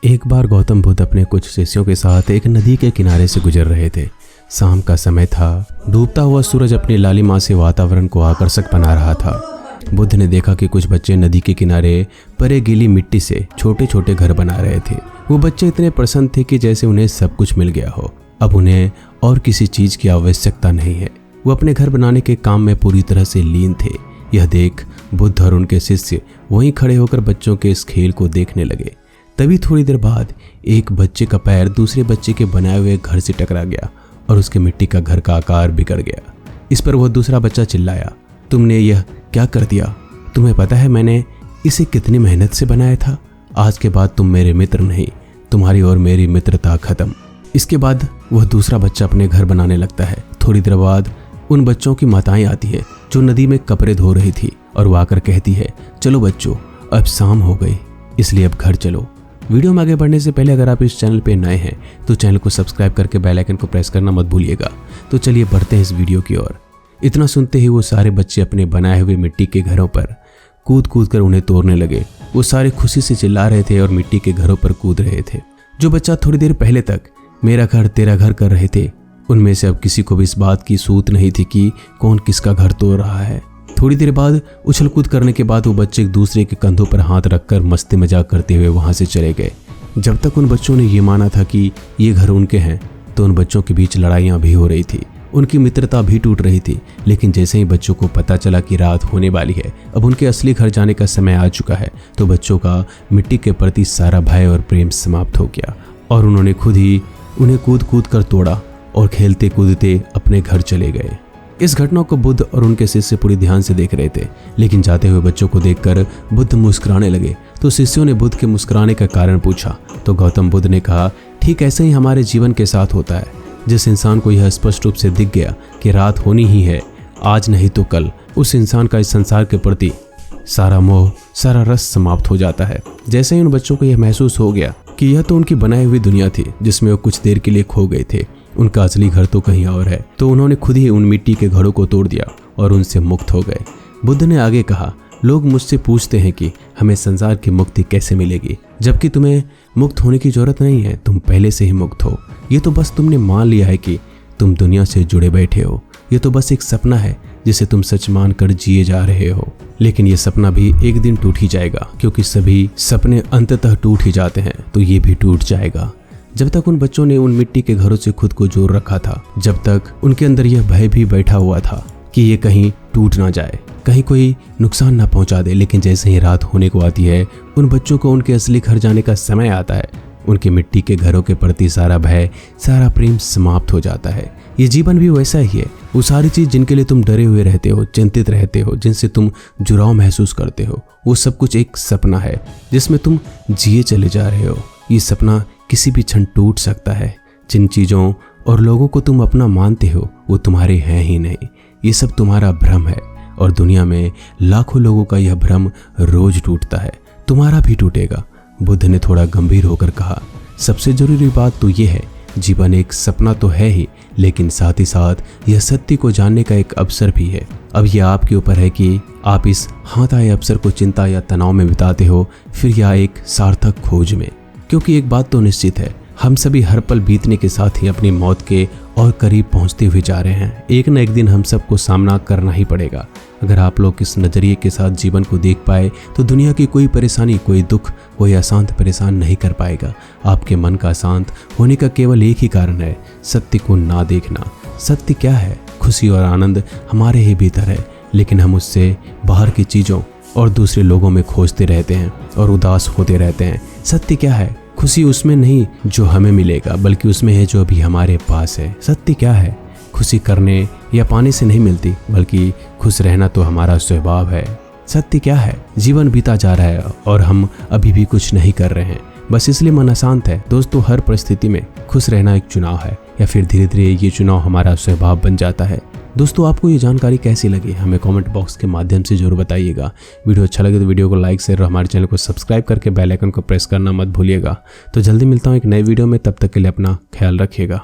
एक बार गौतम बुद्ध अपने कुछ शिष्यों के साथ एक नदी के किनारे से गुजर रहे थे। शाम का समय था। डूबता हुआ सूरज अपनी लालिमा से वातावरण को आकर्षक बना रहा था। बुद्ध ने देखा कि कुछ बच्चे नदी के किनारे परे गीली मिट्टी से छोटे छोटे घर बना रहे थे। वो बच्चे इतने प्रसन्न थे कि जैसे उन्हें सब कुछ मिल गया हो। अब उन्हें और किसी चीज की आवश्यकता नहीं है। वो अपने घर बनाने के काम में पूरी तरह से लीन थे। यह देख बुद्ध और उनके शिष्य वहीं खड़े होकर बच्चों के इस खेल को देखने लगे। तभी थोड़ी देर बाद एक बच्चे का पैर दूसरे बच्चे के बनाए हुए घर से टकरा गया और उसके मिट्टी का घर का आकार बिगड़ गया। इस पर वह दूसरा बच्चा चिल्लाया, तुमने यह क्या कर दिया? तुम्हें पता है मैंने इसे कितनी मेहनत से बनाया था? आज के बाद तुम मेरे मित्र नहीं, तुम्हारी और मेरी मित्रता खत्म। इसके बाद वह दूसरा बच्चा अपने घर बनाने लगता है। थोड़ी देर बाद उन बच्चों की माताएं आती है जो नदी में कपड़े धो रही थी और वो आकर कहती है, चलो बच्चों, अब शाम हो गई, इसलिए अब घर चलो। वीडियो में आगे बढ़ने से पहले अगर आप इस चैनल पे नए हैं तो चैनल को सब्सक्राइब करके बेल आइकन को प्रेस करना मत भूलिएगा। तो चलिए बढ़ते हैं इस वीडियो की ओर। इतना सुनते ही वो सारे बच्चे अपने बनाए हुए मिट्टी के घरों पर कूद कूद कर उन्हें तोड़ने लगे। वो सारे खुशी से चिल्ला रहे थे और मिट्टी के घरों पर कूद रहे थे। जो बच्चा थोड़ी देर पहले तक मेरा घर तेरा घर कर रहे थे, उनमें से अब किसी को भी इस बात की सूत नहीं थी कि कौन किसका घर तोड़ रहा है। थोड़ी देर बाद उछल कूद करने के बाद वो बच्चे एक दूसरे के कंधों पर हाथ रखकर मस्ती मजाक करते हुए वहां से चले गए। जब तक उन बच्चों ने ये माना था कि ये घर उनके हैं, तो उन बच्चों के बीच लड़ाइयाँ भी हो रही थी, उनकी मित्रता भी टूट रही थी। लेकिन जैसे ही बच्चों को पता चला कि रात होने वाली है, अब उनके असली घर जाने का समय आ चुका है, तो बच्चों का मिट्टी के प्रति सारा भय और प्रेम समाप्त हो गया और उन्होंने खुद ही उन्हें कूद कूद कर तोड़ा और खेलते कूदते अपने घर चले गए। इस घटना को बुद्ध और उनके शिष्य पूरी ध्यान से देख रहे थे। लेकिन जाते हुए बच्चों को देखकर बुद्ध मुस्कुराने लगे तो शिष्यों ने बुद्ध के मुस्कुराने का कारण पूछा। तो गौतम बुद्ध ने कहा, ठीक ऐसे ही हमारे जीवन के साथ होता है। जिस इंसान को यह स्पष्ट रूप से दिख गया कि रात होनी ही है, आज नहीं तो कल, उस इंसान का इस संसार के प्रति सारा मोह, सारा रस समाप्त हो जाता है। जैसे ही उन बच्चों को यह महसूस हो गया कि यह तो उनकी बनाई हुई दुनिया थी जिसमें वो कुछ देर के लिए खो गए थे, उनका असली घर तो कहीं और है, तो उन्होंने खुद ही उन मिट्टी के घरों को तोड़ दिया और उनसे मुक्त हो गए। बुद्ध ने आगे कहा, लोग मुझसे पूछते हैं कि हमें संसार की मुक्ति कैसे मिलेगी, जबकि तुम्हें मुक्त होने की जरूरत नहीं है, तुम पहले से ही मुक्त हो। ये तो बस तुमने मान लिया है कि तुम दुनिया से जुड़े बैठे हो। ये तो बस एक सपना है जिसे तुम सच मान कर जिए जा रहे हो। लेकिन ये सपना भी एक दिन टूट ही जाएगा, क्योंकि सभी सपने अंततः टूट ही जाते हैं, तो ये भी टूट जाएगा। जब तक उन बच्चों ने उन मिट्टी के घरों से खुद को जोड़ रखा था, जब तक उनके अंदर यह भय भी बैठा हुआ था कि ये कहीं टूट ना जाए, कहीं कोई नुकसान ना पहुंचा दे। लेकिन जैसे ही रात होने को आती है, उन बच्चों को उनके असली घर जाने का समय आता है, उनके मिट्टी के घरों के प्रति सारा भय, सारा प्रेम समाप्त हो जाता है। ये जीवन भी वैसा ही है। वो सारी चीज जिनके लिए तुम डरे हुए रहते हो, चिंतित रहते हो, जिनसे तुम जुड़ाव महसूस करते हो, वो सब कुछ एक सपना है जिसमें तुम जिए चले जा रहे हो। ये सपना किसी भी क्षण टूट सकता है। जिन चीजों और लोगों को तुम अपना मानते हो वो तुम्हारे हैं ही नहीं। ये सब तुम्हारा भ्रम है और दुनिया में लाखों लोगों का यह भ्रम रोज टूटता है, तुम्हारा भी टूटेगा। बुद्ध ने थोड़ा गंभीर होकर कहा, सबसे जरूरी बात तो यह है, जीवन एक सपना तो है ही, लेकिन साथ ही साथ यह सत्य को जानने का एक अवसर भी है। अब यह आपके ऊपर है कि आप इस हाथ आए अवसर को चिंता या तनाव में बिताते हो, फिर या एक सार्थक खोज में। क्योंकि एक बात तो निश्चित है, हम सभी हर पल बीतने के साथ ही अपनी मौत के और करीब पहुंचते हुए जा रहे हैं। एक न एक दिन हम सबको सामना करना ही पड़ेगा। अगर आप लोग इस नजरिए के साथ जीवन को देख पाए तो दुनिया की कोई परेशानी, कोई दुख, कोई अशांत परेशान नहीं कर पाएगा। आपके मन का शांत होने का केवल एक ही कारण है, सत्य को ना देखना। सत्य क्या है? खुशी और आनंद हमारे ही भीतर है, लेकिन हम उससे बाहर की चीज़ों और दूसरे लोगों में खोजते रहते हैं और उदास होते रहते हैं। सत्य क्या है? खुशी उसमें नहीं जो हमें मिलेगा, बल्कि उसमें है जो अभी हमारे पास है। सत्य क्या है? खुशी करने या पाने से नहीं मिलती, बल्कि खुश रहना तो हमारा स्वभाव है। सत्य क्या है? जीवन बीता जा रहा है और हम अभी भी कुछ नहीं कर रहे हैं, बस इसलिए मन अशांत है। दोस्तों, हर परिस्थिति में खुश रहना एक चुनाव है, या फिर धीरे धीरे ये चुनाव हमारा स्वभाव बन जाता है। दोस्तों, आपको ये जानकारी कैसी लगी हमें कमेंट बॉक्स के माध्यम से जरूर बताइएगा। वीडियो अच्छा लगे तो वीडियो को लाइक, शेयर और हमारे चैनल को सब्सक्राइब करके बेल आइकन को प्रेस करना मत भूलिएगा। तो जल्दी मिलता हूँ एक नए वीडियो में, तब तक के लिए अपना ख्याल रखिएगा।